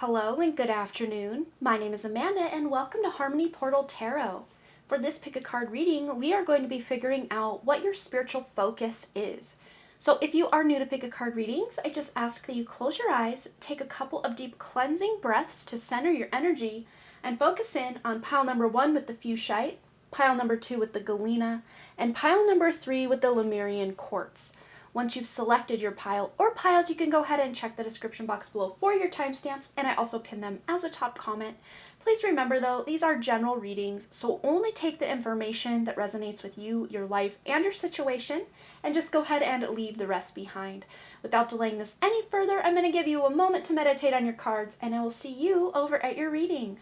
Hello and good afternoon. My name is Amanda and welcome to Harmony Portal Tarot. For this pick a card reading, we are going to be figuring out what your spiritual focus is. So if you are new to pick a card readings, I just ask that you close your eyes, take a couple of deep cleansing breaths to center your energy, and focus in on pile number 1 with the Fuchsite, pile number 2 with the Galena, and pile number 3 with the Lemurian Quartz. Once you've selected your pile or piles, you can go ahead and check the description box below for your timestamps, and I also pin them as a top comment. Please remember though, these are general readings, so only take the information that resonates with you, your life, and your situation, and just go ahead and leave the rest behind. Without delaying this any further, I'm going to give you a moment to meditate on your cards, and I will see you over at your reading.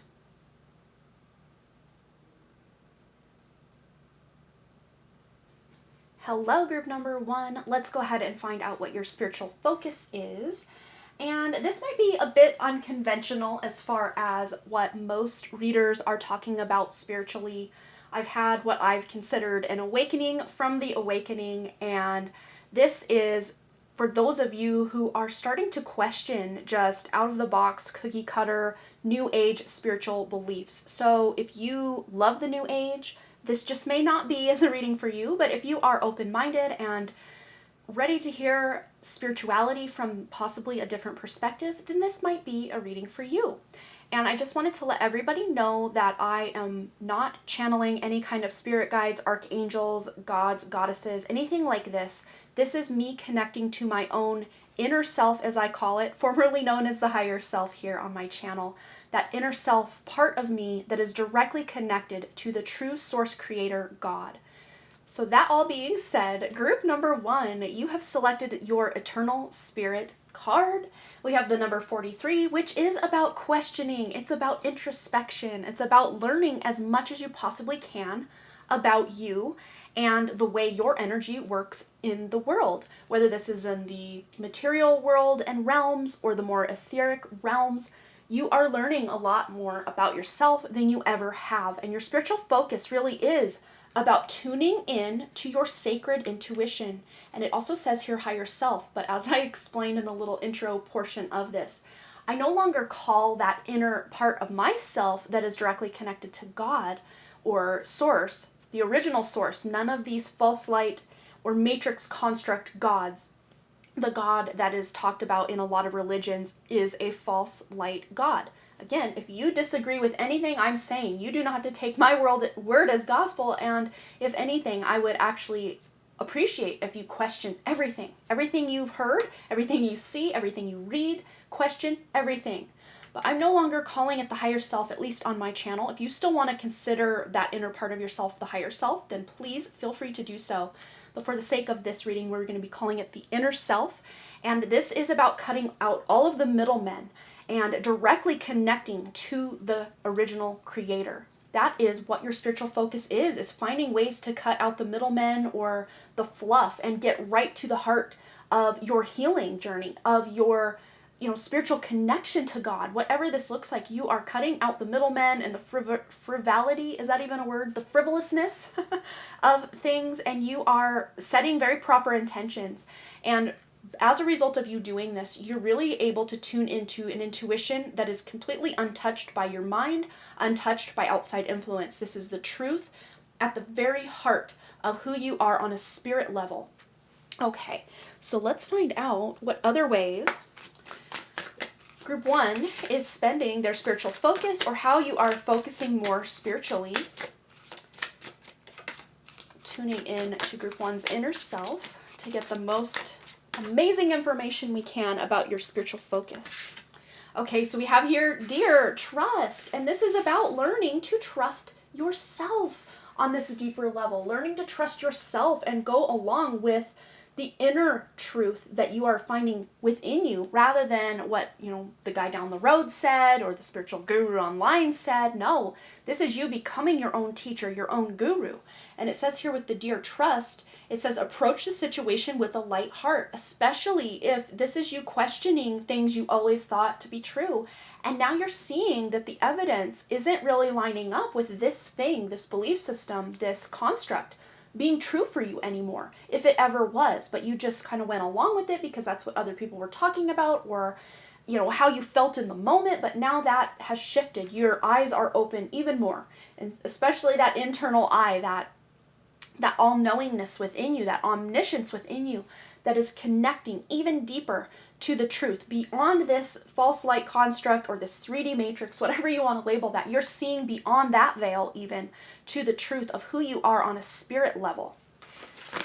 Hello, group number 1. Let's go ahead and find out what your spiritual focus is. And this might be a bit unconventional as far as what most readers are talking about spiritually. I've had what I've considered an awakening from the awakening, and this is for those of you who are starting to question just out of the box, cookie cutter, new age spiritual beliefs. So if you love the new age, this just may not be the reading for you, but if you are open-minded and ready to hear spirituality from possibly a different perspective, then this might be a reading for you. And I just wanted to let everybody know that I am not channeling any kind of spirit guides, archangels, gods, goddesses, anything like this. This is me connecting to my own inner self, as I call it, formerly known as the higher self here on my channel. That inner self part of me that is directly connected to the true source creator, God. So that all being said, group number 1, you have selected your Eternal Spirit card. We have the number 43, which is about questioning. It's about introspection. It's about learning as much as you possibly can about you and the way your energy works in the world, whether this is in the material world and realms or the more etheric realms. You are learning a lot more about yourself than you ever have, and your spiritual focus really is about tuning in to your sacred intuition. And it also says here higher self, but as I explained in the little intro portion of this, I no longer call that inner part of myself that is directly connected to God or source, the original source, none of these false light or matrix construct gods. The God that is talked about in a lot of religions is a false light God. Again, if you disagree with anything I'm saying, you do not have to take my word as gospel, and if anything, I would actually appreciate if you question everything. Everything you've heard, everything you see, everything you read, question everything. But I'm no longer calling it the higher self, at least on my channel. If you still want to consider that inner part of yourself the higher self, then please feel free to do so. But for the sake of this reading, we're going to be calling it the inner self. And this is about cutting out all of the middlemen and directly connecting to the original creator. That is what your spiritual focus is finding ways to cut out the middlemen or the fluff and get right to the heart of your healing journey, of your spiritual connection to God. Whatever this looks like, you are cutting out the middlemen and the frivolity, is that even a word? The frivolousness of things, and you are setting very proper intentions. And as a result of you doing this, you're really able to tune into an intuition that is completely untouched by your mind, untouched by outside influence. This is the truth at the very heart of who you are on a spirit level. Okay, so let's find out what other ways Group 1 is spending their spiritual focus, or how you are focusing more spiritually. Tuning in to Group 1's inner self to get the most amazing information we can about your spiritual focus. Okay, so we have here, Dear Trust, and this is about learning to trust yourself on this deeper level, learning to trust yourself and go along with the inner truth that you are finding within you, rather than what, the guy down the road said or the spiritual guru online said. No, this is you becoming your own teacher, your own guru. And it says here with the Dear Trust, it says approach the situation with a light heart, especially if this is you questioning things you always thought to be true. And now you're seeing that the evidence isn't really lining up with this thing, this belief system, this construct being true for you anymore, if it ever was, but you just kind of went along with it because that's what other people were talking about, or how you felt in the moment, but now that has shifted. Your eyes are open even more, and especially that internal eye, that all-knowingness within you, that omniscience within you, that is connecting even deeper to the truth, beyond this false light construct or this 3D matrix, whatever you want to label that. You're seeing beyond that veil even to the truth of who you are on a spirit level.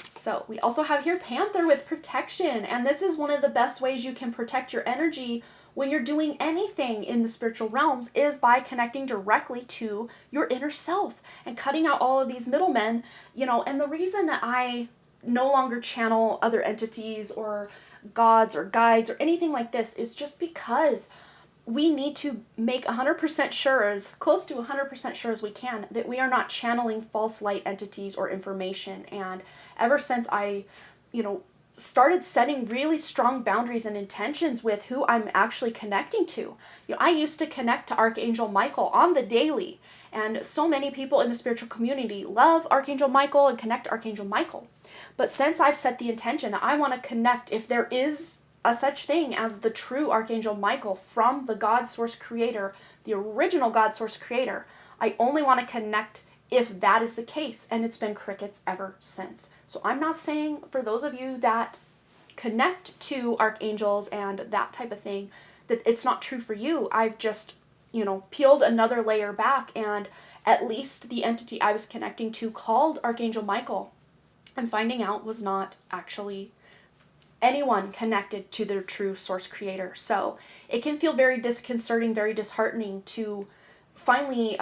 So we also have here Panther with protection, and this is one of the best ways you can protect your energy when you're doing anything in the spiritual realms, is by connecting directly to your inner self and cutting out all of these middlemen, and the reason that I no longer channel other entities or gods or guides or anything like this is just because we need to make 100% sure, as close to 100% sure as we can, that we are not channeling false light entities or information. And ever since I, started setting really strong boundaries and intentions with who I'm actually connecting to. I used to connect to Archangel Michael on the daily, and so many people in the spiritual community love Archangel Michael and connect to Archangel Michael. But since I've set the intention that I want to connect, if there is a such thing as the true Archangel Michael from the God Source Creator, the original God Source Creator, I only want to connect if that is the case, and it's been crickets ever since. So I'm not saying for those of you that connect to archangels and that type of thing that it's not true for you. I've just, peeled another layer back, and at least the entity I was connecting to, called Archangel Michael, I'm finding out was not actually anyone connected to their true Source Creator. So it can feel very disconcerting, very disheartening to finally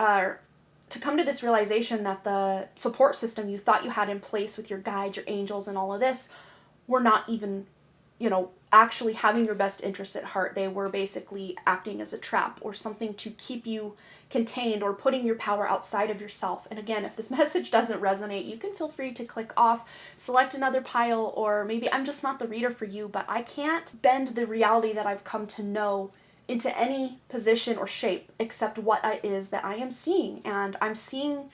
to come to this realization that the support system you thought you had in place with your guides, your angels, and all of this were not even, actually having your best interests at heart. They were basically acting as a trap or something to keep you contained or putting your power outside of yourself. And again, if this message doesn't resonate, you can feel free to click off, select another pile, or maybe I'm just not the reader for you, but I can't bend the reality that I've come to know into any position or shape except what it is that I am seeing. And I'm seeing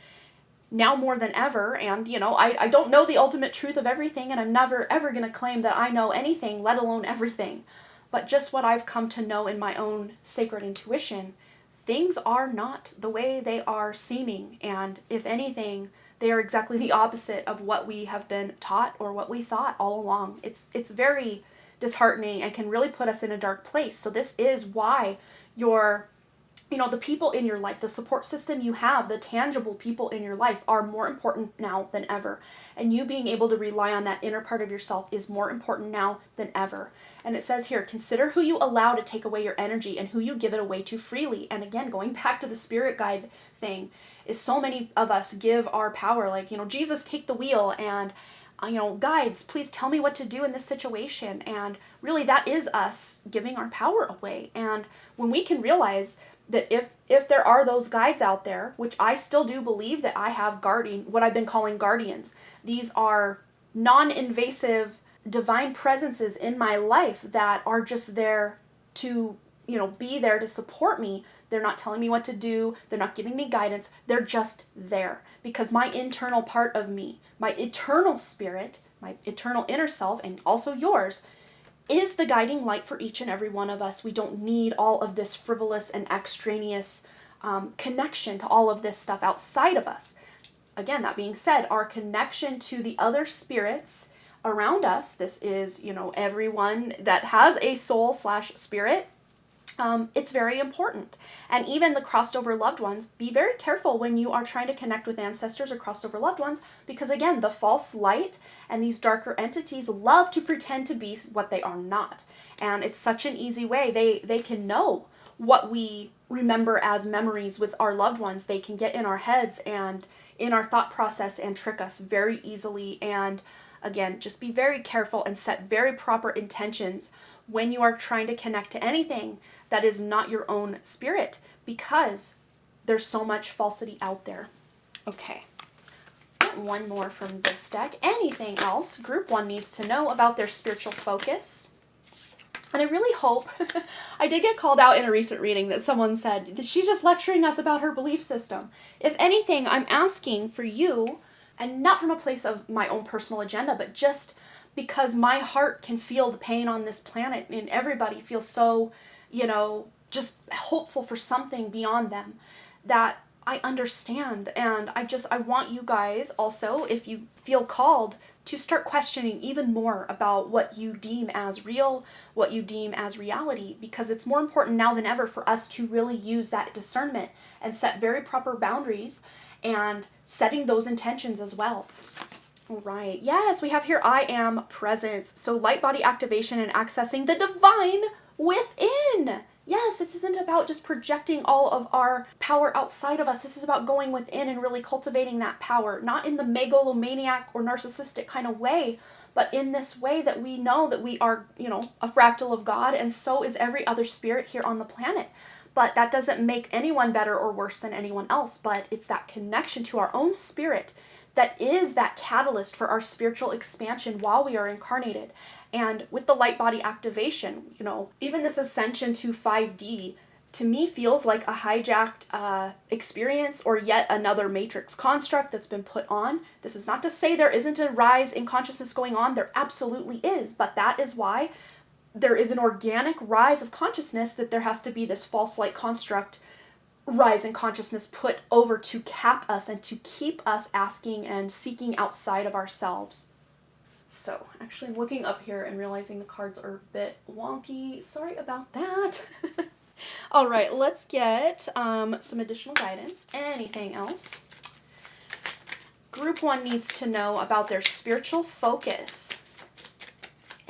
now more than ever, and I don't know the ultimate truth of everything, and I'm never ever going to claim that I know anything, let alone everything. But just what I've come to know in my own sacred intuition, things are not the way they are seeming, and if anything, they are exactly the opposite of what we have been taught or what we thought all along. It's very disheartening and can really put us in a dark place. So this is why the people in your life, the support system you have, the tangible people in your life are more important now than ever. And you being able to rely on that inner part of yourself is more important now than ever. And it says here, consider who you allow to take away your energy and who you give it away to freely. And again, going back to the spirit guide thing, is so many of us give our power, like, Jesus, take the wheel, and guides, please tell me what to do in this situation. And really that is us giving our power away. And when we can realize that if there are those guides out there, which I still do believe that I have what I've been calling guardians. These are non-invasive divine presences in my life that are just there to, be there to support me. They're not telling me what to do. They're not giving me guidance. They're just there because my internal part of me, my eternal spirit, my eternal inner self, and also yours, is the guiding light for each and every one of us. We don't need all of this frivolous and extraneous connection to all of this stuff outside of us. Again, that being said, our connection to the other spirits around us, this is, everyone that has a soul/spirit, it's very important. And even the crossed over loved ones, be very careful when you are trying to connect with ancestors or crossed over loved ones, because again, the false light and these darker entities love to pretend to be what they are not. And it's such an easy way. They can know what we remember as memories with our loved ones. They can get in our heads and in our thought process and trick us very easily. And again, just be very careful and set very proper intentions when you are trying to connect to anything that is not your own spirit, because there's so much falsity out there. Okay, let's get one more from this deck. Anything else Group 1 needs to know about their spiritual focus? And I really hope, I did get called out in a recent reading that someone said that she's just lecturing us about her belief system. If anything, I'm asking for you, and not from a place of my own personal agenda, but just because my heart can feel the pain on this planet, and everybody feels so just hopeful for something beyond them, that I understand. And I want you guys also, if you feel called, to start questioning even more about what you deem as real, what you deem as reality, because it's more important now than ever for us to really use that discernment and set very proper boundaries and setting those intentions as well. All right. Yes, we have here I am presence. So light body activation and accessing the divine within. Yes, this isn't about just projecting all of our power outside of us. This is about going within and really cultivating that power, not in the megalomaniac or narcissistic kind of way, but in this way that we know that we are, a fractal of God, and so is every other spirit here on the planet. But that doesn't make anyone better or worse than anyone else, but it's that connection to our own spirit that is that catalyst for our spiritual expansion while we are incarnated. And with the light body activation, even this ascension to 5D, to me feels like a hijacked experience or yet another matrix construct that's been put on. This is not to say there isn't a rise in consciousness going on. There absolutely is, but that is why there is an organic rise of consciousness, that there has to be this false light construct rise in consciousness put over to cap us and to keep us asking and seeking outside of ourselves. So, actually I'm looking up here and realizing the cards are a bit wonky. Sorry about that. All right, let's get some additional guidance. Anything else? Group 1 needs to know about their spiritual focus.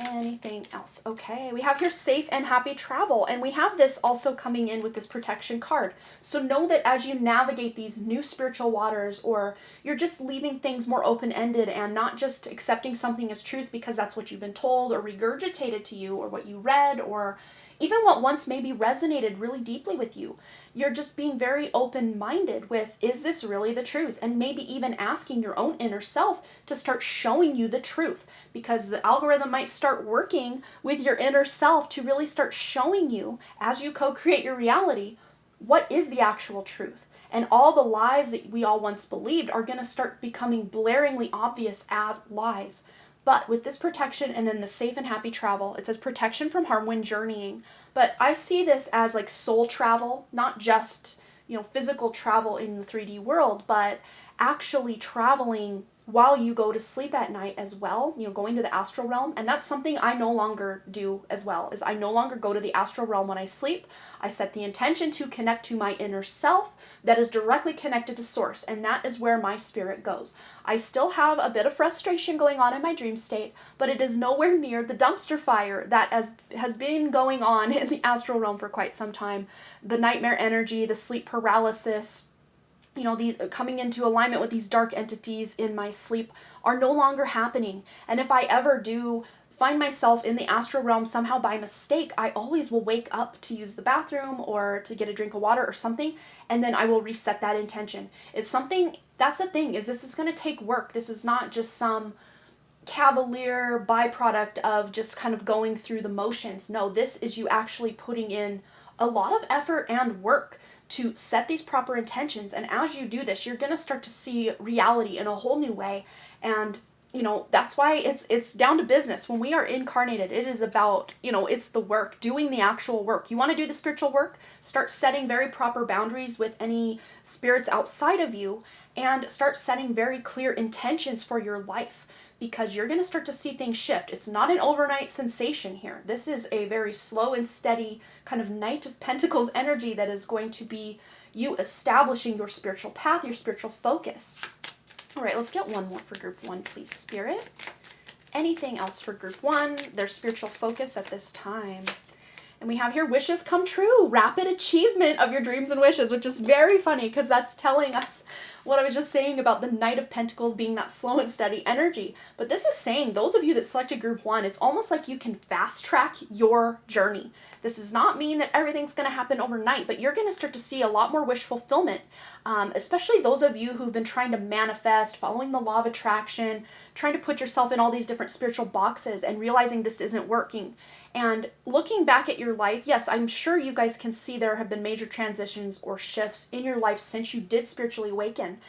Anything else? Okay, we have here safe and happy travel, and we have this also coming in with this protection card. So know that as you navigate these new spiritual waters, or you're just leaving things more open-ended and not just accepting something as truth because that's what you've been told or regurgitated to you, or what you read, or even what once maybe resonated really deeply with you. You're just being very open-minded with, is this really the truth? And maybe even asking your own inner self to start showing you the truth, because the algorithm might start working with your inner self to really start showing you, as you co-create your reality, what is the actual truth. And all the lies that we all once believed are going to start becoming blaringly obvious as lies. But with this protection and then the safe and happy travel, it says protection from harm when journeying. But I see this as like soul travel, not just, physical travel in the 3D world, but actually traveling while you go to sleep at night as well, going to the astral realm. And that's something I no longer do as well, is I no longer go to the astral realm when I sleep. I set the intention to connect to my inner self that is directly connected to source, and that is where my spirit goes. I still have a bit of frustration going on in my dream state, but it is nowhere near the dumpster fire that has been going on in the astral realm for quite some time. The nightmare energy, the sleep paralysis, these coming into alignment with these dark entities in my sleep are no longer happening. And if I ever do find myself in the astral realm somehow by mistake, I always will wake up to use the bathroom or to get a drink of water or something, and then I will reset that intention. It's something, that's the thing, is this is going to take work. This is not just some cavalier byproduct of just kind of going through the motions. No, this is you actually putting in a lot of effort and work to set these proper intentions. And as you do this, you're going to start to see reality in a whole new way. And that's why it's down to business. When we are incarnated, it is about, it's the work, doing the actual work. You want to do the spiritual work? Start setting very proper boundaries with any spirits outside of you, and start setting very clear intentions for your life, because you're going to start to see things shift. It's not an overnight sensation here. This is a very slow and steady kind of Knight of Pentacles energy that is going to be you establishing your spiritual path, your spiritual focus. All right, let's get one more for group 1, please, Spirit. Anything else for group 1, their spiritual focus at this time? And we have here wishes come true, rapid achievement of your dreams and wishes, which is very funny because that's telling us what I was just saying about the Knight of Pentacles being that slow and steady energy. But this is saying, those of you that selected group 1, it's almost like you can fast track your journey. This does not mean that everything's going to happen overnight, but you're going to start to see a lot more wish fulfillment, especially those of you who've been trying to manifest, following the law of attraction, trying to put yourself in all these different spiritual boxes and realizing this isn't working. And looking back at your life, yes, I'm sure you guys can see there have been major transitions or shifts in your life since you did spiritually awaken,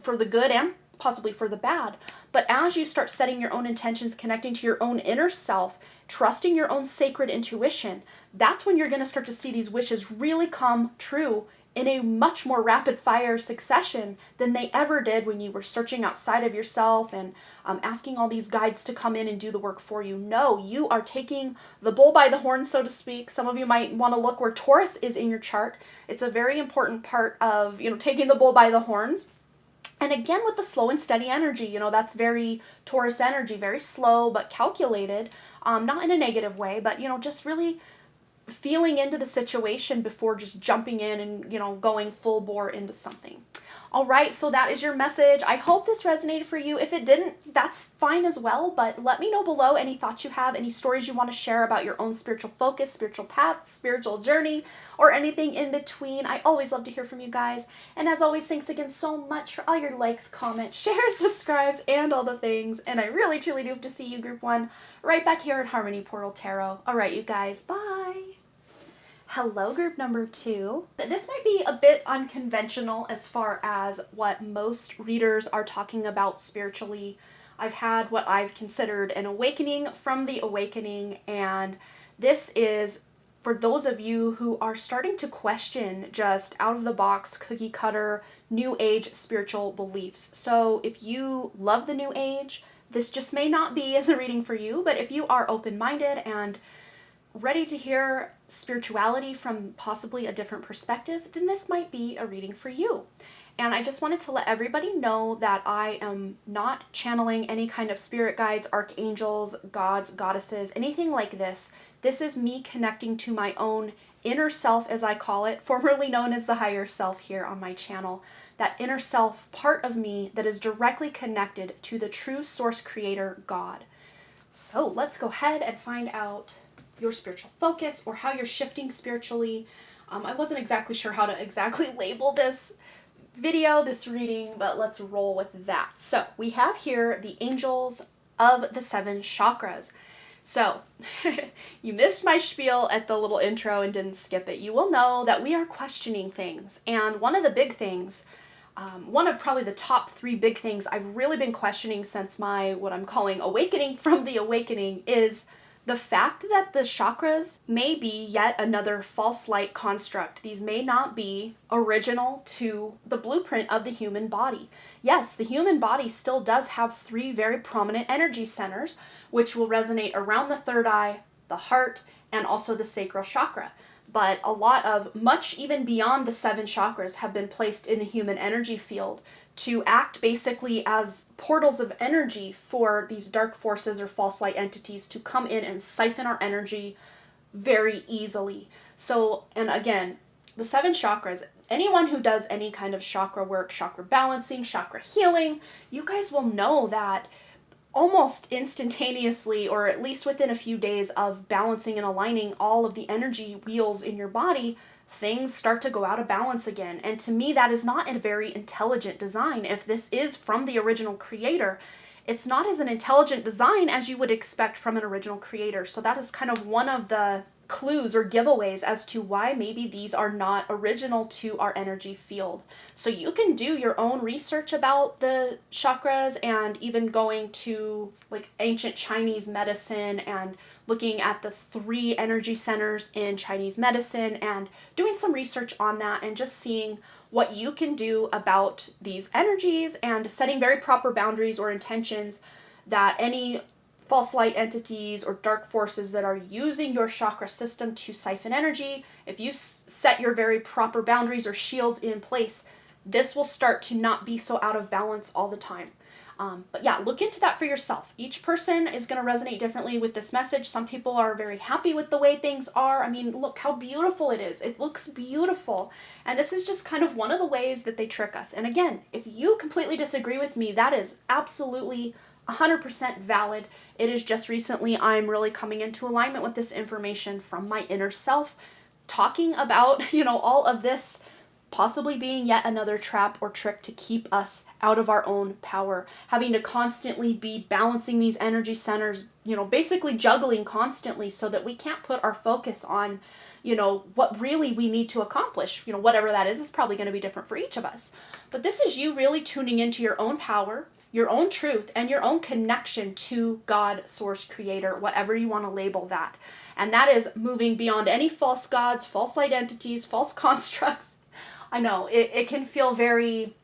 for the good and possibly for the bad. But as you start setting your own intentions, connecting to your own inner self, trusting your own sacred intuition, that's when you're going to start to see these wishes really come true in a much more rapid fire succession than they ever did when you were searching outside of yourself and asking all these guides to come in and do the work for you. No, you are taking the bull by the horn, so to speak. Some of you might want to look where Taurus is in your chart. It's a very important part of, taking the bull by the horns. And again, with the slow and steady energy, that's very Taurus energy, very slow but calculated, not in a negative way, but, just really feeling into the situation before just jumping in and, going full bore into something. All right, so that is your message. I hope this resonated for you. If it didn't, that's fine as well, but let me know below any thoughts you have, any stories you want to share about your own spiritual focus, spiritual path, spiritual journey, or anything in between. I always love to hear from you guys. And as always, thanks again so much for all your likes, comments, shares, subscribes, and all the things. And I really, truly do hope to see you, Group 1, right back here at Harmony Portal Tarot. All right, you guys, bye. Hello, group number 2. This might be a bit unconventional as far as what most readers are talking about spiritually. I've had what I've considered an awakening from the awakening, and this is for those of you who are starting to question just out of the box, cookie cutter, new age spiritual beliefs. So if you love the new age, this just may not be the reading for you, but if you are open-minded and ready to hear spirituality from possibly a different perspective, then this might be a reading for you. And I just wanted to let everybody know that I am not channeling any kind of spirit guides, archangels, gods, goddesses, anything like this. This is me connecting to my own inner self, as I call it, formerly known as the higher self here on my channel. That inner self part of me that is directly connected to the true source creator, God. So let's go ahead and find out your spiritual focus or how you're shifting spiritually. I wasn't exactly sure how to exactly label this video, this reading, but let's roll with that. So we have here the angels of the 7 chakras. So you missed my spiel at the little intro and didn't skip it. You will know that we are questioning things. And one of the big things, one of probably the top 3 big things I've really been questioning since my, what I'm calling awakening from the awakening, is the fact that the chakras may be yet another false light construct. These may not be original to the blueprint of the human body. Yes, the human body still does have 3 very prominent energy centers, which will resonate around the third eye, the heart, and also the sacral chakra. But a lot of, much even beyond the 7 chakras, have been placed in the human energy field to act basically as portals of energy for these dark forces or false light entities to come in and siphon our energy very easily. So, and again, the 7 chakras, anyone who does any kind of chakra work, chakra balancing, chakra healing, you guys will know that almost instantaneously, or at least within a few days of balancing and aligning all of the energy wheels in your body, things start to go out of balance again. And to me, that is not a very intelligent design. If this is from the original creator, it's not as an intelligent design as you would expect from an original creator. So that is kind of one of the clues or giveaways as to why maybe these are not original to our energy field. So you can do your own research about the chakras, and even going to like ancient Chinese medicine and looking at the 3 energy centers in Chinese medicine and doing some research on that and just seeing what you can do about these energies and setting very proper boundaries or intentions that any false light entities or dark forces that are using your chakra system to siphon energy, if you set your very proper boundaries or shields in place, this will start to not be so out of balance all the time. But yeah, look into that for yourself. Each person is going to resonate differently with this message. Some people are very happy with the way things are. I mean, look how beautiful it is. It looks beautiful. And this is just kind of one of the ways that they trick us. And again, if you completely disagree with me, that is absolutely 100% valid. It is just recently I'm really coming into alignment with this information from my inner self, talking about, all of this possibly being yet another trap or trick to keep us out of our own power, having to constantly be balancing these energy centers, basically juggling constantly so that we can't put our focus on, what really we need to accomplish. Whatever that is probably going to be different for each of us. But this is you really tuning into your own power, your own truth, and your own connection to God, source, creator, whatever you want to label that. And that is moving beyond any false gods, false identities, false constructs. I know, it can feel very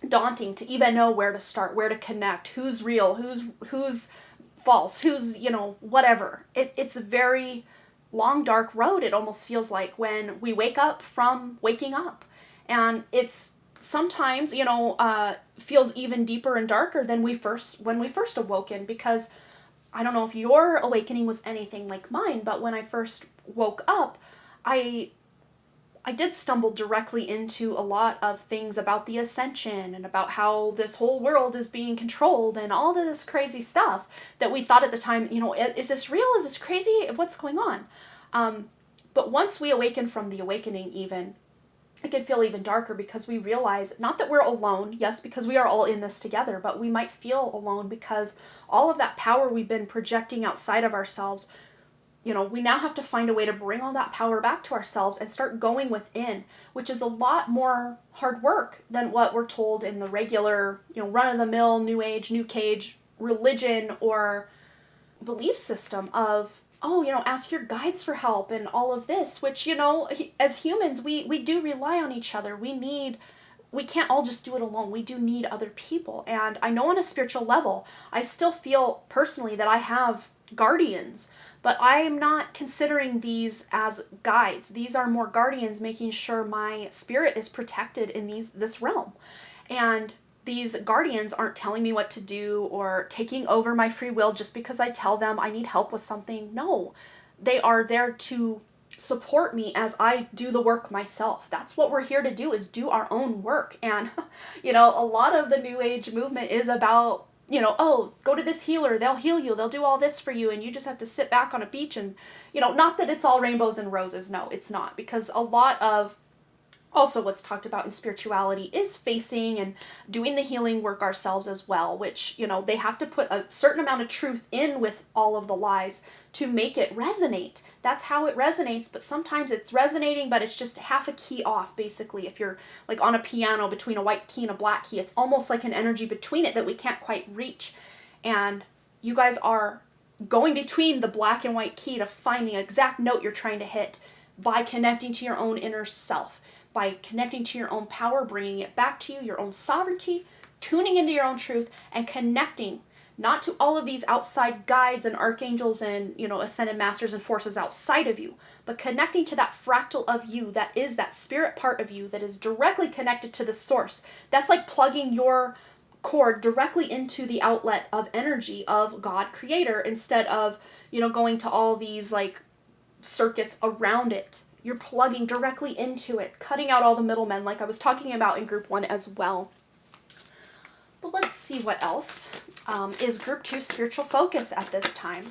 daunting to even know where to start, where to connect, who's real, who's false, who's, whatever. It's a very long, dark road, it almost feels like, when we wake up from waking up. And it's sometimes, feels even deeper and darker than when we first awoken, because I don't know if your awakening was anything like mine, but when I first woke up, I did stumble directly into a lot of things about the ascension and about how this whole world is being controlled and all this crazy stuff that we thought at the time, is this real? Is this crazy? What's going on? But once we awaken from the awakening even, it can feel even darker because we realize not that we're alone, yes, because we are all in this together, but we might feel alone because all of that power we've been projecting outside of ourselves, we now have to find a way to bring all that power back to ourselves and start going within, which is a lot more hard work than what we're told in the regular, run-of-the-mill, new age, new cage religion or belief system of, ask your guides for help and all of this, which, as humans, we do rely on each other. We can't all just do it alone. We do need other people. And I know on a spiritual level, I still feel personally that I have guardians, but I am not considering these as guides. These are more guardians making sure my spirit is protected in this realm. And these guardians aren't telling me what to do or taking over my free will just because I tell them I need help with something. No, they are there to support me as I do the work myself. That's what we're here to do, is do our own work. And, a lot of the New Age movement is about, go to this healer, they'll heal you, they'll do all this for you, and you just have to sit back on a beach and, not that it's all rainbows and roses. No, it's not. Because a lot of also what's talked about in spirituality is facing and doing the healing work ourselves as well, which, they have to put a certain amount of truth in with all of the lies to make it resonate. That's how it resonates, but sometimes it's resonating, but it's just half a key off, basically. If you're like on a piano between a white key and a black key, it's almost like an energy between it that we can't quite reach. And you guys are going between the black and white key to find the exact note you're trying to hit by connecting to your own inner self, by connecting to your own power, bringing it back to you, your own sovereignty, tuning into your own truth, and connecting not to all of these outside guides and archangels and, ascended masters and forces outside of you, but connecting to that fractal of you that is that spirit part of you that is directly connected to the source. That's like plugging your cord directly into the outlet of energy of God creator instead of, going to all these like circuits around it. You're plugging directly into it, cutting out all the middlemen like I was talking about in group 1 as well. But let's see what else is group 2 spiritual focus at this time.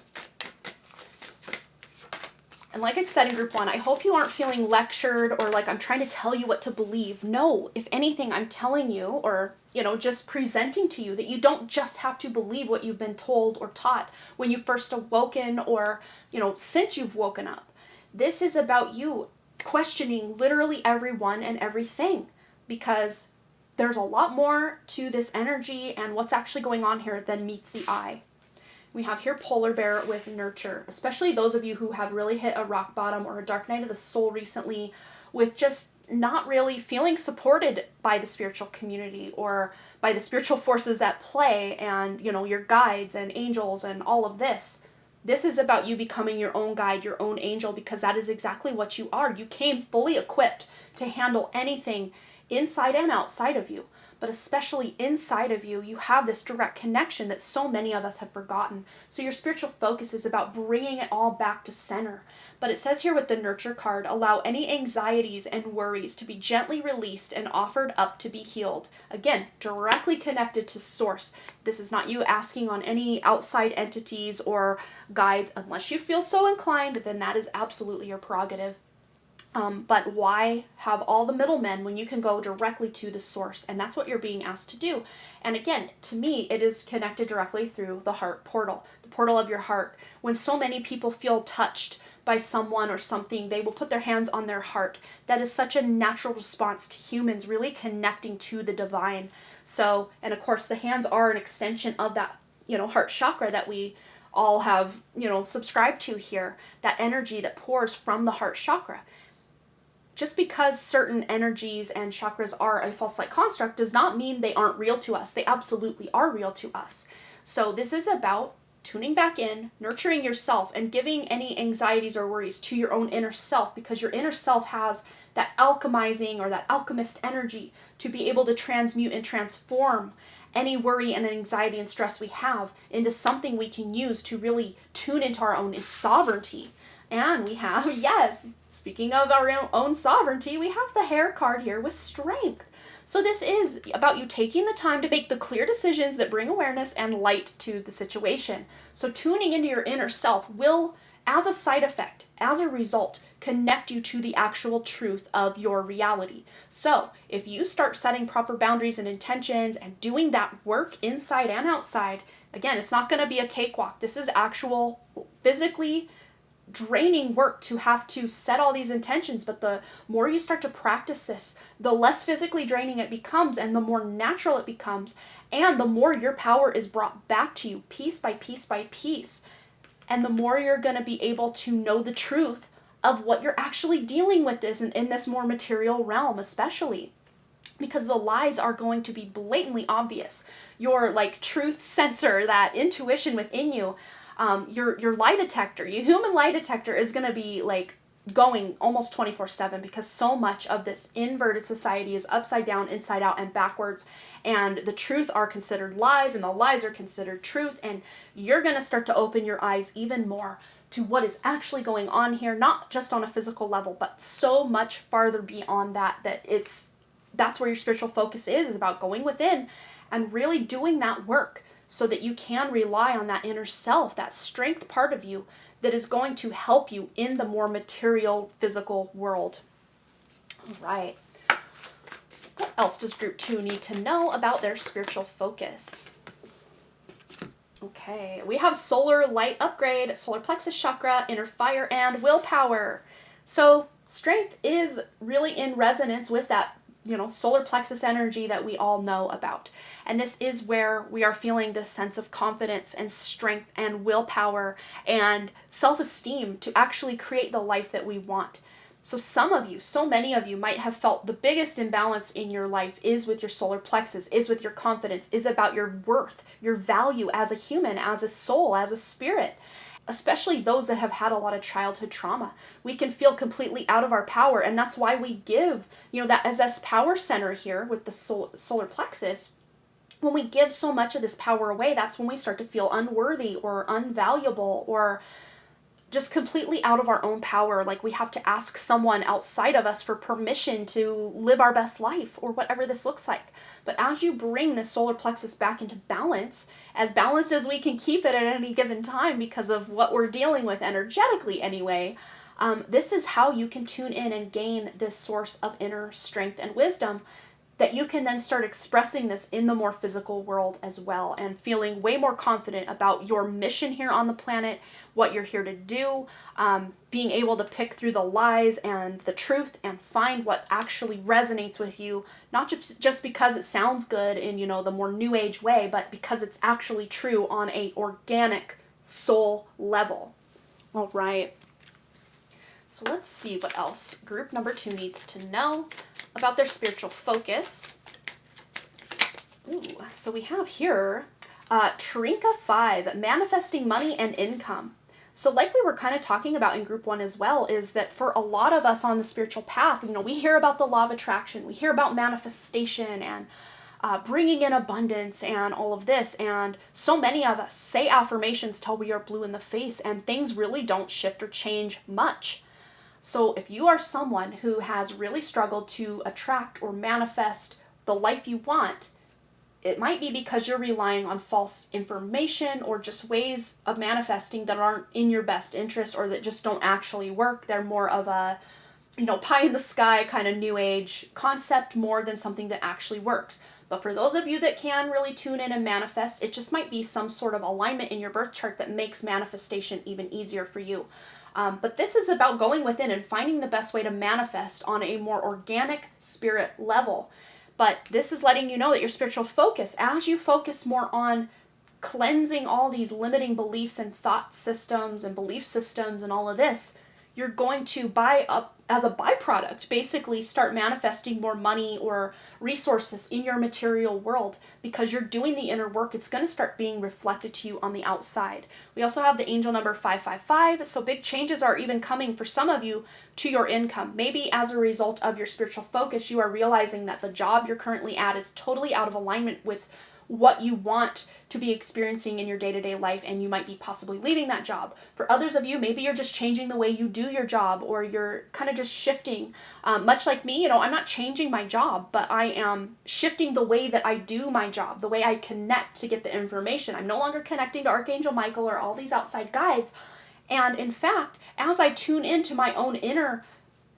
And like I said in group 1, I hope you aren't feeling lectured or like I'm trying to tell you what to believe. No, if anything, I'm telling you or, just presenting to you that you don't just have to believe what you've been told or taught when you first awoken or, since you've woken up. This is about you questioning literally everyone and everything, because there's a lot more to this energy and what's actually going on here than meets the eye. We have here polar bear with nurture, especially those of you who have really hit a rock bottom or a dark night of the soul recently with just not really feeling supported by the spiritual community or by the spiritual forces at play and, your guides and angels and all of this. This is about you becoming your own guide, your own angel, because that is exactly what you are. You came fully equipped to handle anything inside and outside of you. But especially inside of you, you have this direct connection that so many of us have forgotten. So your spiritual focus is about bringing it all back to center. But it says here with the nurture card, allow any anxieties and worries to be gently released and offered up to be healed. Again, directly connected to source. This is not you asking on any outside entities or guides. Unless you feel so inclined, then that is absolutely your prerogative. But why have all the middlemen when you can go directly to the source? And that's what you're being asked to do. And again, to me, it is connected directly through the heart portal, the portal of your heart. When so many people feel touched by someone or something, they will put their hands on their heart. That is such a natural response to humans really connecting to the divine. So, and of course, the hands are an extension of that, heart chakra that we all have, subscribed to here, that energy that pours from the heart chakra. Just because certain energies and chakras are a false light construct does not mean they aren't real to us. They absolutely are real to us. So this is about tuning back in, nurturing yourself, and giving any anxieties or worries to your own inner self, because your inner self has that alchemizing or that alchemist energy to be able to transmute and transform any worry and anxiety and stress we have into something we can use to really tune into our own sovereignty. And we have, yes, speaking of our own sovereignty, we have the Hare card here with strength. So this is about you taking the time to make the clear decisions that bring awareness and light to the situation. So tuning into your inner self will, as a side effect, as a result, connect you to the actual truth of your reality. So if you start setting proper boundaries and intentions and doing that work inside and outside, again, it's not going to be a cakewalk. This is actual physically draining work to have to set all these intentions, but the more you start to practice this, the less physically draining it becomes and the more natural it becomes, and the more your power is brought back to you piece by piece by piece, and the more you're going to be able to know the truth of what you're actually dealing with in this more material realm, especially because the lies are going to be blatantly obvious. Your truth sensor, that intuition within you, your lie detector, your human lie detector is going to be going almost 24/7, because so much of this inverted society is upside down, inside out, and backwards, and the truth are considered lies and the lies are considered truth, and you're going to start to open your eyes even more to what is actually going on here, not just on a physical level, but so much farther beyond that's where your spiritual focus is about going within and really doing that work, so that you can rely on that inner self, that strength part of you that is going to help you in the more material, physical world. All right. What else does group 2 need to know about their spiritual focus? Okay, we have solar light upgrade, solar plexus chakra, inner fire, and willpower. So strength is really in resonance with that solar plexus energy that we all know about. And this is where we are feeling this sense of confidence and strength and willpower and self-esteem to actually create the life that we want. So so many of you might have felt the biggest imbalance in your life is with your solar plexus, is with your confidence, is about your worth, your value as a human, as a soul, as a spirit. Especially those that have had a lot of childhood trauma. We can feel completely out of our power, and that's why we give, that as this power center here with the solar plexus, when we give so much of this power away, that's when we start to feel unworthy or unvaluable or just completely out of our own power. Like we have to ask someone outside of us for permission to live our best life or whatever this looks like. But as you bring the solar plexus back into balance, as balanced as we can keep it at any given time because of what we're dealing with energetically anyway, this is how you can tune in and gain this source of inner strength and wisdom that you can then start expressing this in the more physical world as well, and feeling way more confident about your mission here on the planet, what you're here to do, being able to pick through the lies and the truth and find what actually resonates with you, not just because it sounds good in, the more new age way, but because it's actually true on a organic soul level. All right. So let's see what else group number 2 needs to know about their spiritual focus. Ooh, so we have here Trinka 5, manifesting money and income. So like we were kind of talking about in group 1 as well, is that for a lot of us on the spiritual path, we hear about the law of attraction, we hear about manifestation and bringing in abundance and all of this, and so many of us say affirmations till we are blue in the face and things really don't shift or change much. So if you are someone who has really struggled to attract or manifest the life you want, it might be because you're relying on false information or just ways of manifesting that aren't in your best interest or that just don't actually work. They're more of a pie in the sky kind of new age concept more than something that actually works. But for those of you that can really tune in and manifest, it just might be some sort of alignment in your birth chart that makes manifestation even easier for you. But this is about going within and finding the best way to manifest on a more organic spirit level. But this is letting you know that your spiritual focus, as you focus more on cleansing all these limiting beliefs and thought systems and belief systems and all of this, you're going to as a byproduct, basically start manifesting more money or resources in your material world because you're doing the inner work. It's going to start being reflected to you on the outside. We also have the angel number 555, so big changes are even coming for some of you to your income. Maybe as a result of your spiritual focus, you are realizing that the job you're currently at is totally out of alignment with what you want to be experiencing in your day-to-day life, and you might be possibly leaving that job. For others of you, maybe you're just changing the way you do your job, or you're kind of just shifting. Much like me, I'm not changing my job, but I am shifting the way that I do my job, the way I connect to get the information. I'm no longer connecting to Archangel Michael or all these outside guides. And in fact, as I tune into my own inner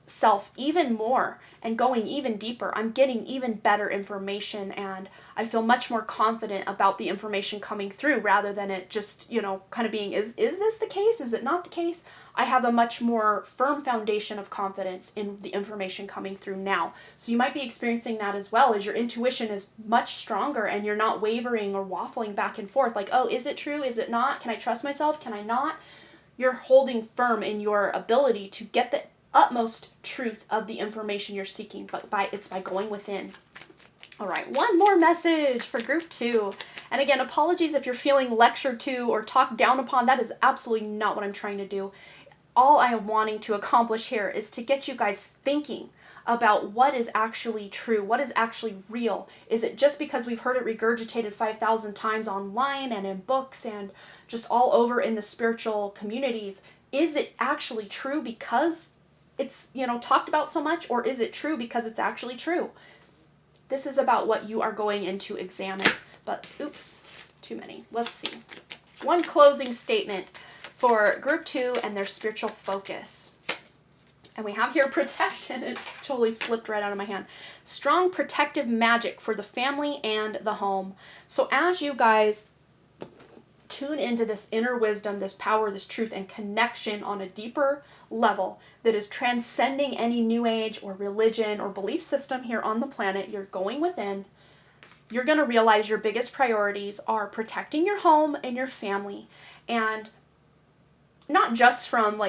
self even more and going even deeper, I'm getting even better information, and I feel much more confident about the information coming through rather than it just, kind of being, is this the case? Is it not the case? I have a much more firm foundation of confidence in the information coming through now. So you might be experiencing that as well, as your intuition is much stronger and you're not wavering or waffling back and forth like, oh, is it true? Is it not? Can I trust myself? Can I not? You're holding firm in your ability to get the utmost truth of the information you're seeking, but it's by going within. All right, one more message for group 2. And again, apologies if you're feeling lectured to or talked down upon. That is absolutely not what I'm trying to do. All I am wanting to accomplish here is to get you guys thinking about what is actually true, what is actually real. Is it just because we've heard it regurgitated 5,000 times online and in books and just all over in the spiritual communities? Is it actually true because it's, talked about so much, or is it true because it's actually true? This is about what you are going in to examine. But, oops, too many. Let's see. One closing statement for group 2 and their spiritual focus. And we have here protection. It's totally flipped right out of my hand. Strong protective magic for the family and the home. So as you guys tune into this inner wisdom, this power, this truth, and connection on a deeper level that is transcending any new age or religion or belief system here on the planet, you're going within. You're going to realize your biggest priorities are protecting your home and your family, and not just from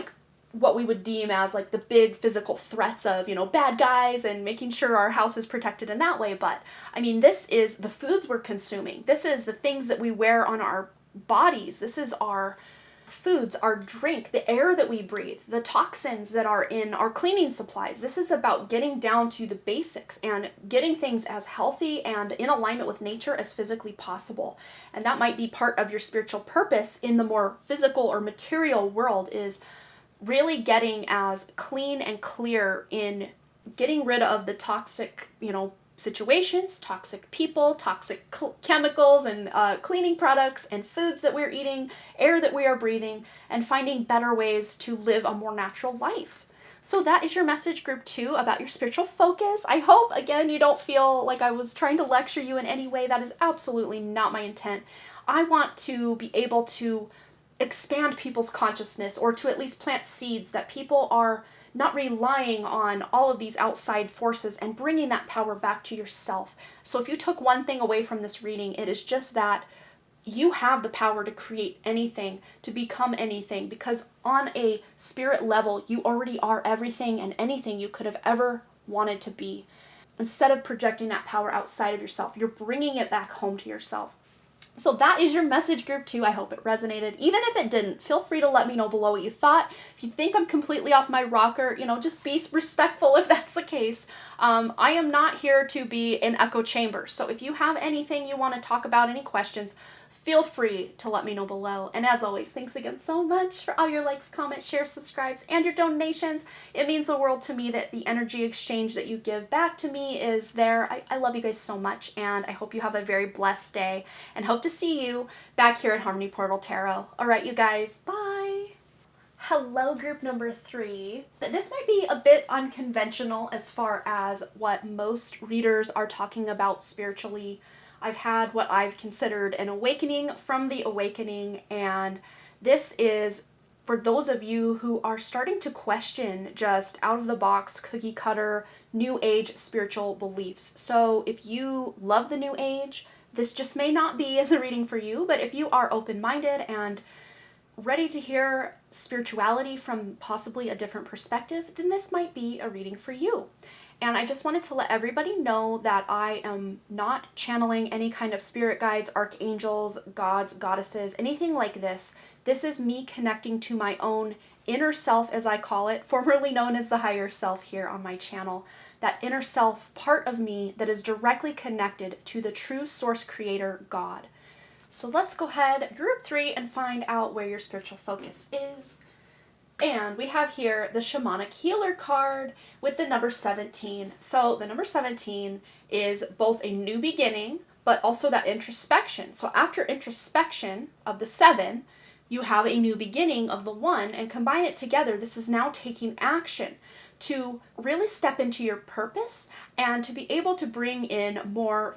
what we would deem as the big physical threats of, bad guys and making sure our house is protected in that way. But this is the foods we're consuming. This is the things that we wear on our bodies. This is our foods, our drink, the air that we breathe, the toxins that are in our cleaning supplies. This is about getting down to the basics and getting things as healthy and in alignment with nature as physically possible. And that might be part of your spiritual purpose in the more physical or material world, is really getting as clean and clear in getting rid of the toxic, situations, toxic people, toxic chemicals and cleaning products and foods that we're eating, air that we are breathing, and finding better ways to live a more natural life. So that is your message, group 2, about your spiritual focus. I hope, again, you don't feel like I was trying to lecture you in any way. That is absolutely not my intent. I want to be able to expand people's consciousness, or to at least plant seeds that people are not relying on all of these outside forces, and bringing that power back to yourself. So if you took one thing away from this reading, it is just that you have the power to create anything, to become anything, because on a spirit level, you already are everything and anything you could have ever wanted to be. Instead of projecting that power outside of yourself, you're bringing it back home to yourself. So that is your message, group 2. I hope it resonated. Even if it didn't, feel free to let me know below what you thought. If you think I'm completely off my rocker, just be respectful if that's the case. I am not here to be an echo chamber. So if you have anything you want to talk about, any questions, feel free to let me know below. And as always, thanks again so much for all your likes, comments, shares, subscribes, and your donations. It means the world to me that the energy exchange that you give back to me is there. I love you guys so much, and I hope you have a very blessed day, and hope to see you back here at Harmony Portal Tarot. All right, you guys, bye. Hello, group number 3. But this might be a bit unconventional as far as what most readers are talking about spiritually. I've had what I've considered an awakening from the awakening, and this is for those of you who are starting to question just out of the box, cookie cutter, new age spiritual beliefs. So if you love the new age, this just may not be the reading for you, but if you are open minded and ready to hear spirituality from possibly a different perspective, then this might be a reading for you. And I just wanted to let everybody know that I am not channeling any kind of spirit guides, archangels, gods, goddesses, anything like this. This is me connecting to my own inner self, as I call it, formerly known as the higher self here on my channel. That inner self part of me that is directly connected to the true source creator, God. So let's go ahead, group 3, and find out where your spiritual focus is. And we have here the Shamanic Healer card with the number 17. So the number 17 is both a new beginning, but also that introspection. So after introspection of the 7, you have a new beginning of the 1, and combine it together. This is now taking action to really step into your purpose and to be able to bring in more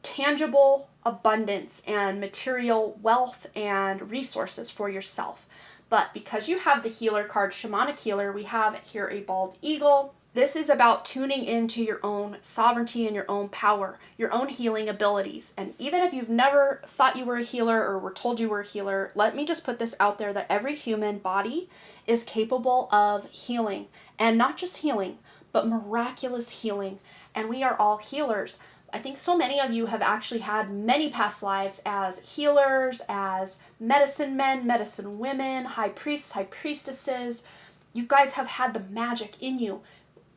tangible abundance and material wealth and resources for yourself. But because you have the healer card, Shamanic Healer, we have here a bald eagle. This is about tuning into your own sovereignty and your own power, your own healing abilities. And even if you've never thought you were a healer or were told you were a healer, let me just put this out there that every human body is capable of healing. And not just healing, but miraculous healing. And we are all healers. I think so many of you have actually had many past lives as healers, as medicine men, medicine women, high priests, high priestesses. You guys have had the magic in you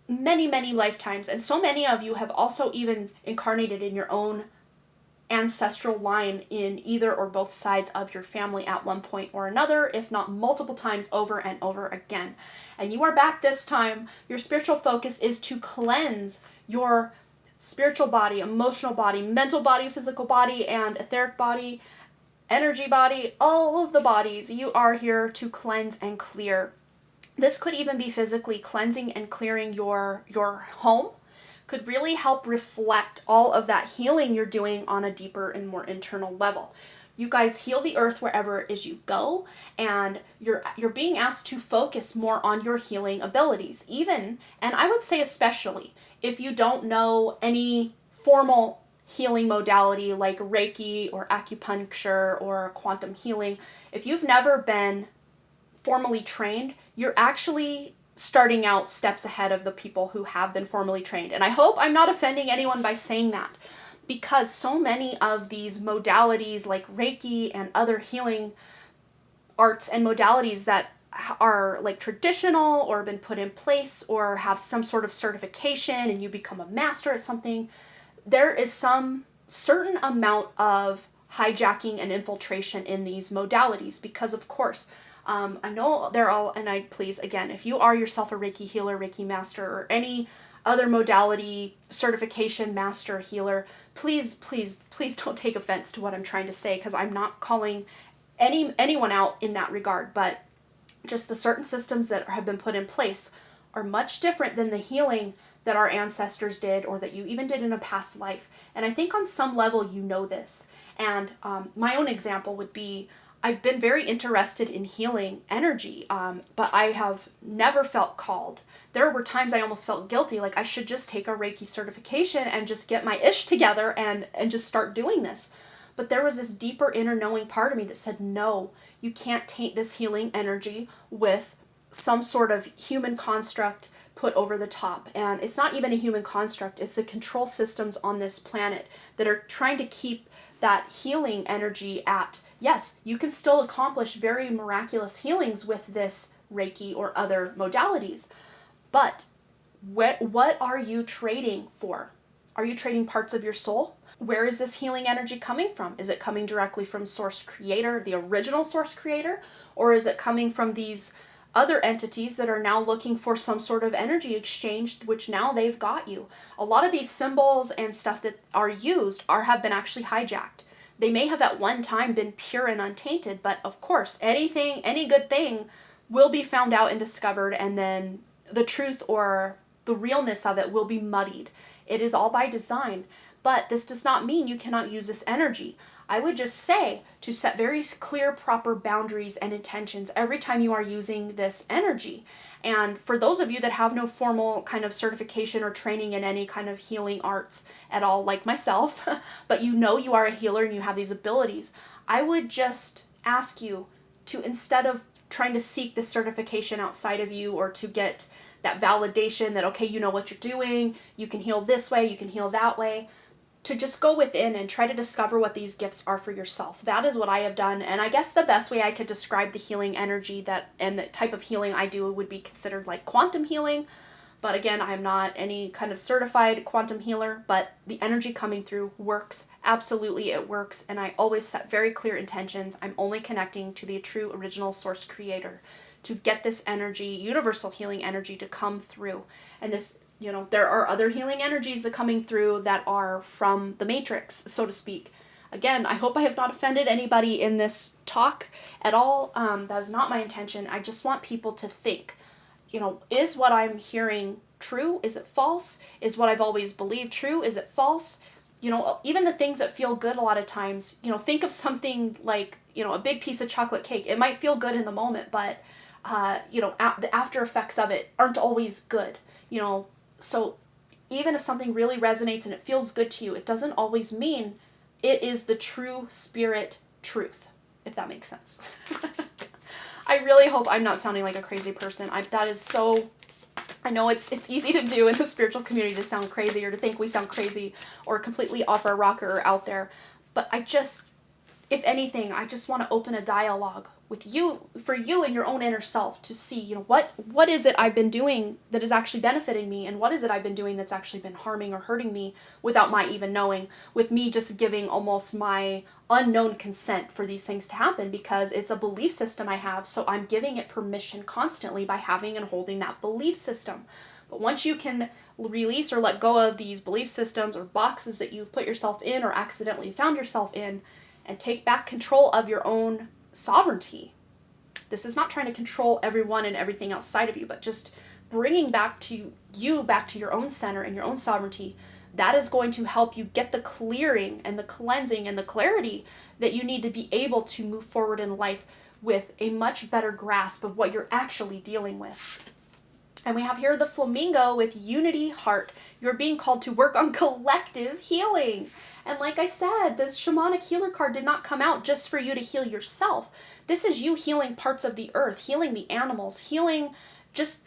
many, many lifetimes. And so many of you have also even incarnated in your own ancestral line in either or both sides of your family at one point or another, if not multiple times over and over again. And you are back this time. Your spiritual focus is to cleanse your spiritual body, emotional body, mental body, physical body, and etheric body, energy body, all of the bodies. You are here to cleanse and clear. This could even be physically cleansing and clearing your home. Could really help reflect all of that healing you're doing on a deeper and more internal level. You guys heal the earth wherever it is you go, and you're being asked to focus more on your healing abilities. Even, and I would say especially, if you don't know any formal healing modality like Reiki or acupuncture or quantum healing, if you've never been formally trained, you're actually starting out steps ahead of the people who have been formally trained. And I hope I'm not offending anyone by saying that, because so many of these modalities like Reiki and other healing arts and modalities that are like traditional or been put in place or have some sort of certification and you become a master at something, there is some certain amount of hijacking and infiltration in these modalities because, of course, I know they're all, and I please, again, if you are yourself a Reiki healer, Reiki master, or any other modality certification master healer, please don't take offense to what I'm trying to say, because I'm not calling anyone out in that regard, but just the certain systems that have been put in place are much different than the healing that our ancestors did or that you even did in a past life. And I think on some level you know this. And my own example would be, I've been very interested in healing energy, but I have never felt called. There were times I almost felt guilty, like I should just take a Reiki certification and just get my ish together and just start doing this. But there was this deeper inner knowing part of me that said, no, you can't taint this healing energy with some sort of human construct put over the top. And it's not even a human construct, it's the control systems on this planet that are trying to keep that healing energy at, yes, you can still accomplish very miraculous healings with this Reiki or other modalities, but what are you trading for? Are you trading parts of your soul? Where is this healing energy coming from? Is it coming directly from Source Creator, the original Source Creator? Or is it coming from these other entities that are now looking for some sort of energy exchange, which now they've got you? A lot of these symbols and stuff that are used have been actually hijacked. They may have at one time been pure and untainted, but of course, any good thing will be found out and discovered, and then the truth or the realness of it will be muddied. It is all by design, but this does not mean you cannot use this energy. I would just say to set very clear, proper boundaries and intentions every time you are using this energy. And for those of you that have no formal kind of certification or training in any kind of healing arts at all, like myself, but you know you are a healer and you have these abilities, I would just ask you to, instead of trying to seek this certification outside of you or to get that validation that, okay, you know what you're doing, you can heal this way, you can heal that way, to just go within and try to discover what these gifts are for yourself. That is what I have done, and I guess the best way I could describe the healing energy that and the type of healing I do would be considered like quantum healing. But again, I'm not any kind of certified quantum healer, but the energy coming through works. Absolutely, it works, and I always set very clear intentions. I'm only connecting to the true original source creator to get this energy, universal healing energy, to come through. And this, there are other healing energies that coming through that are from the matrix, so to speak. Again, I hope I have not offended anybody in this talk at all. That is not my intention. I just want people to think, is what I'm hearing true? Is it false? Is what I've always believed true? Is it false? Even the things that feel good a lot of times, think of something like, a big piece of chocolate cake. It might feel good in the moment, but, the after effects of it aren't always good, So even if something really resonates and it feels good to you, it doesn't always mean it is the true spirit truth, if that makes sense. I really hope I'm not sounding like a crazy person. I know it's easy to do in the spiritual community to sound crazy or to think we sound crazy or completely off our rocker or out there. But if anything, I just want to open a dialogue with you, for you and your own inner self, to see, what is it I've been doing that is actually benefiting me, and what is it I've been doing that's actually been harming or hurting me without my even knowing, with me just giving almost my unknown consent for these things to happen, because it's a belief system I have, so I'm giving it permission constantly by having and holding that belief system. But once you can release or let go of these belief systems or boxes that you've put yourself in or accidentally found yourself in, and take back control of your own sovereignty. This is not trying to control everyone and everything outside of you, but just bringing back to your own center and your own sovereignty. That is going to help you get the clearing and the cleansing and the clarity that you need to be able to move forward in life with a much better grasp of what you're actually dealing with. And we have here the flamingo with Unity Heart. You're being called to work on collective healing. And like I said, this shamanic healer card did not come out just for you to heal yourself. This is you healing parts of the earth, healing the animals, healing just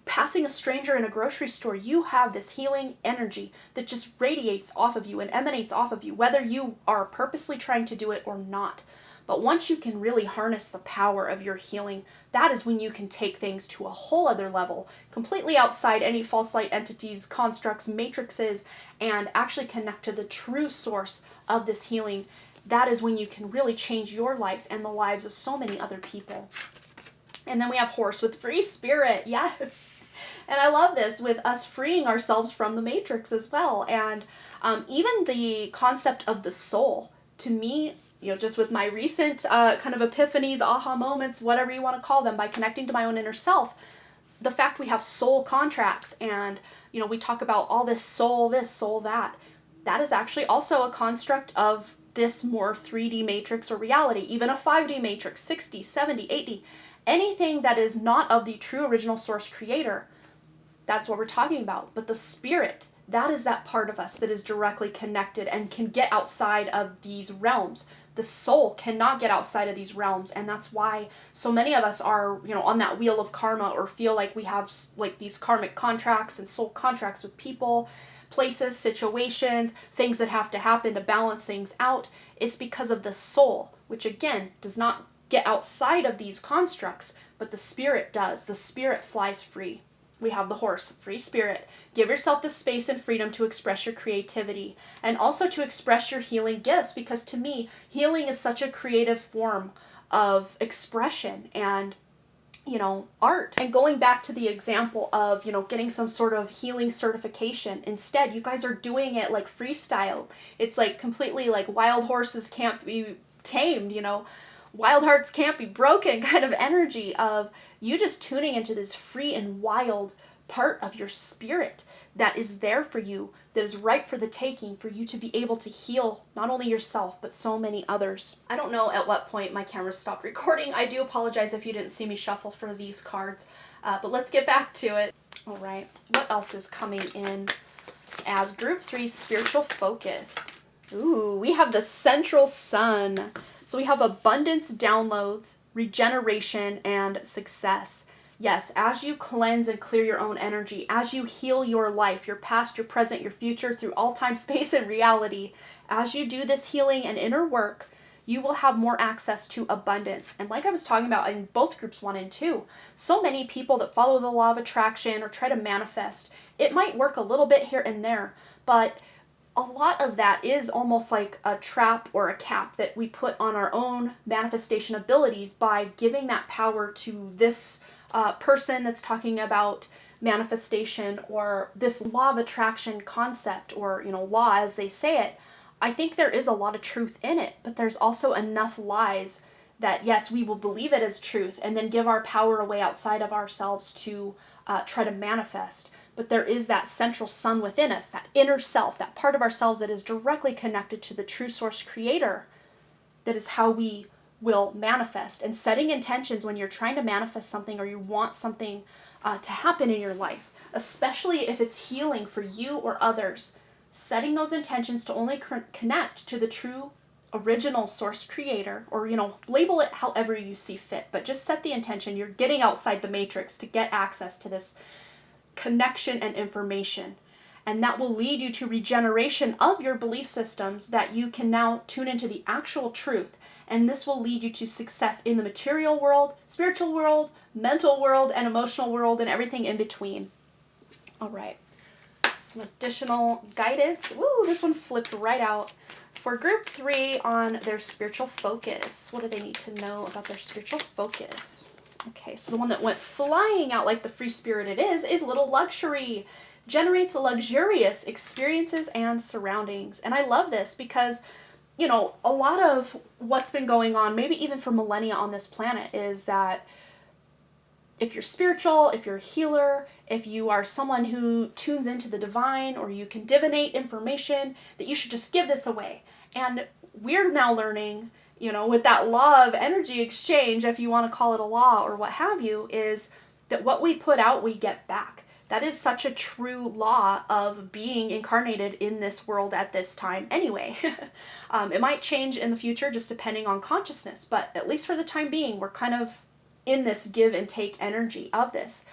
passing a stranger in a grocery store. You have this healing energy that just radiates off of you and emanates off of you, whether you are purposely trying to do it or not. But once you can really harness the power of your healing, that is when you can take things to a whole other level, completely outside any false light entities, constructs, matrices, and actually connect to the true source of this healing. That is when you can really change your life and the lives of so many other people. And then we have horse with free spirit. Yes. And I love this, with us freeing ourselves from the matrix as well. And even the concept of the soul, to me, just with my recent kind of epiphanies, aha moments, whatever you want to call them, by connecting to my own inner self, the fact we have soul contracts and, we talk about all this, soul that, that is actually also a construct of this more 3D matrix or reality, even a 5D matrix, 60, 70, 80, anything that is not of the true original source creator. That's what we're talking about. But the spirit, that is that part of us that is directly connected and can get outside of these realms. The soul cannot get outside of these realms, and that's why so many of us are, on that wheel of karma, or feel like we have like these karmic contracts and soul contracts with people, places, situations, things that have to happen to balance things out. It's because of the soul, which again does not get outside of these constructs, but the spirit does. The spirit flies free. We have the horse, free spirit. Give yourself the space and freedom to express your creativity and also to express your healing gifts, because to me, healing is such a creative form of expression and, art. And going back to the example of, getting some sort of healing certification, instead, you guys are doing it like freestyle. It's like completely like wild horses can't be tamed, wild hearts can't be broken kind of energy of you just tuning into this free and wild part of your spirit that is there for you, that is ripe for the taking, for you to be able to heal not only yourself, but so many others. I don't know at what point my camera stopped recording. I do apologize if you didn't see me shuffle for these cards, but let's get back to it. All right, what else is coming in as Group 3 spiritual focus? Ooh, we have the central sun. So we have abundance downloads, regeneration, and success. Yes, as you cleanse and clear your own energy, as you heal your life, your past, your present, your future through all time, space, and reality, as you do this healing and inner work, you will have more access to abundance. And like I was talking about in both groups 1 and 2, so many people that follow the law of attraction or try to manifest, it might work a little bit here and there, but a lot of that is almost like a trap or a cap that we put on our own manifestation abilities by giving that power to this person that's talking about manifestation or this law of attraction concept, or law as they say it. I think there is a lot of truth in it, but there's also enough lies that yes, we will believe it as truth and then give our power away outside of ourselves to try to manifest. But there is that central sun within us, that inner self, that part of ourselves that is directly connected to the true source creator. That is how we will manifest. And setting intentions when you're trying to manifest something or you want something to happen in your life, especially if it's healing for you or others, setting those intentions to only connect to the true original source creator, or label it however you see fit, but just set the intention. You're getting outside the matrix to get access to this connection and information, and that will lead you to regeneration of your belief systems, that you can now tune into the actual truth. And this will lead you to success in the material world, spiritual world, mental world, and emotional world, and everything in between. All right, some additional guidance. Woo, this one flipped right out. For Group 3 on their spiritual focus, what do they need to know about their spiritual focus? Okay, so the one that went flying out like the free spirit it is Little Luxury. Generates luxurious experiences and surroundings. And I love this because a lot of what's been going on, maybe even for millennia on this planet, is that if you're spiritual, if you're a healer, if you are someone who tunes into the divine, or you can divinate information, that you should just give this away. And we're now learning, with that law of energy exchange, if you want to call it a law or what have you, is that what we put out, we get back. That is such a true law of being incarnated in this world at this time anyway. It might change in the future just depending on consciousness, but at least for the time being, we're kind of in this give and take energy of this.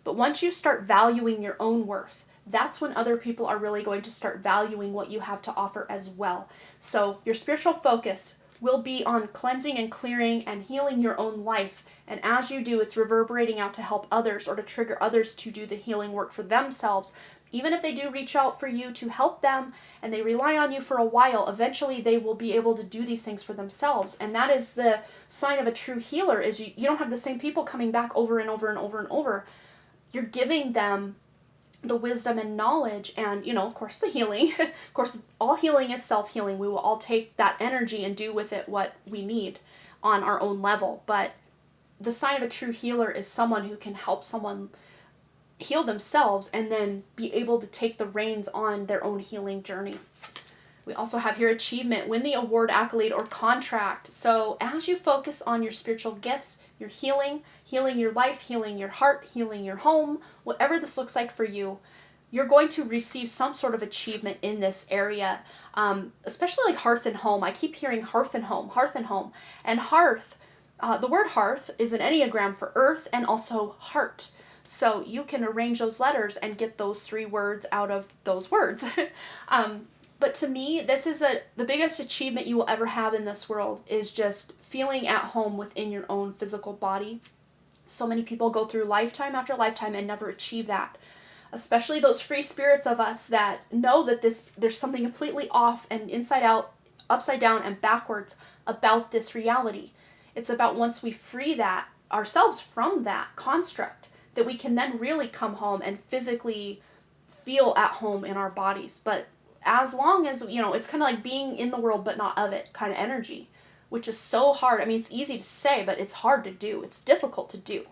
But once you start valuing your own worth, that's when other people are really going to start valuing what you have to offer as well. So your spiritual focus will be on cleansing and clearing and healing your own life. And as you do, it's reverberating out to help others or to trigger others to do the healing work for themselves. Even if they do reach out for you to help them and they rely on you for a while, eventually they will be able to do these things for themselves. And that is the sign of a true healer, is you don't have the same people coming back over and over and over and over. You're giving them the wisdom and knowledge and, of course, the healing. Of course, all healing is self-healing. We will all take that energy and do with it what we need on our own level. But the sign of a true healer is someone who can help someone heal themselves and then be able to take the reins on their own healing journey. We also have here achievement, win the award, accolade, or contract. So as you focus on your spiritual gifts, your healing your life, healing your heart, healing your home, whatever this looks like for you, you're going to receive some sort of achievement in this area, especially like hearth and home. I keep hearing hearth and home, hearth and home. And hearth, the word hearth is an Enneagram for earth and also heart. So you can arrange those letters and get those 3 words out of those words. But to me, this is the biggest achievement you will ever have in this world, is just feeling at home within your own physical body. So many people go through lifetime after lifetime and never achieve that. Especially those free spirits of us that know that there's something completely off and inside out, upside down, and backwards about this reality. It's about once we free that ourselves from that construct, that we can then really come home and physically feel at home in our bodies. But as long as, it's kind of like being in the world but not of it kind of energy. which is so hard. I mean, it's easy to say, but it's hard to do. It's difficult to do.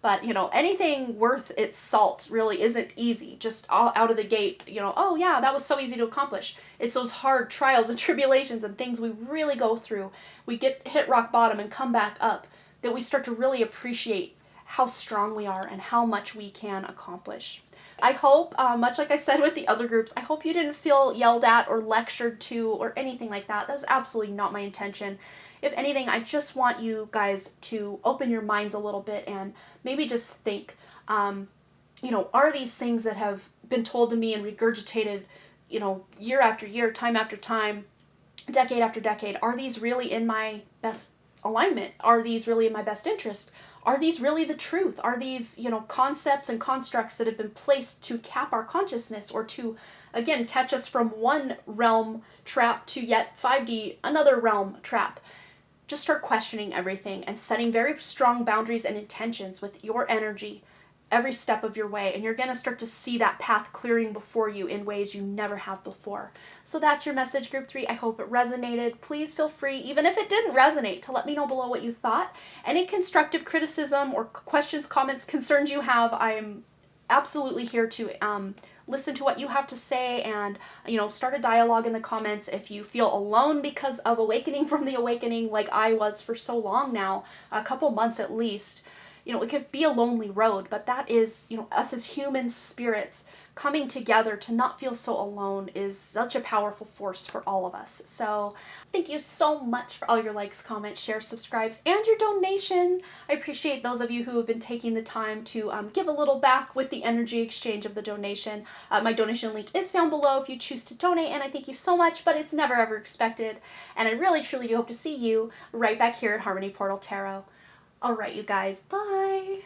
But, anything worth its salt really isn't easy, just all out of the gate, oh yeah, that was so easy to accomplish. It's those hard trials and tribulations and things we really go through. We hit rock bottom and come back up, that we start to really appreciate how strong we are and how much we can accomplish. I hope, much like I said with the other groups, I hope you didn't feel yelled at or lectured to or anything like that. That's absolutely not my intention. If anything, I just want you guys to open your minds a little bit and maybe just think, are these things that have been told to me and regurgitated, year after year, time after time, decade after decade, are these really in my best alignment? Are these really in my best interest? Are these really the truth? Are these, concepts and constructs that have been placed to cap our consciousness or to, again, catch us from one realm trap to yet 5D, another realm trap? Just start questioning everything and setting very strong boundaries and intentions with your energy every step of your way, and you're going to start to see that path clearing before you in ways you never have before. So that's your message, Group 3. I hope it resonated. Please feel free, even if it didn't resonate, to let me know below what you thought. Any constructive criticism or questions, comments, concerns you have, I am absolutely here to listen to what you have to say and, start a dialogue in the comments. If you feel alone because of awakening from the awakening, like I was for so long now, a couple months at least, it could be a lonely road, but that is, us as human spirits coming together to not feel so alone is such a powerful force for all of us. So thank you so much for all your likes, comments, shares, subscribes, and your donation. I appreciate those of you who have been taking the time to give a little back with the energy exchange of the donation. My donation link is found below if you choose to donate, and I thank you so much, but it's never ever expected. And I really truly do hope to see you right back here at Harmony Portal Tarot. All right, you guys, bye.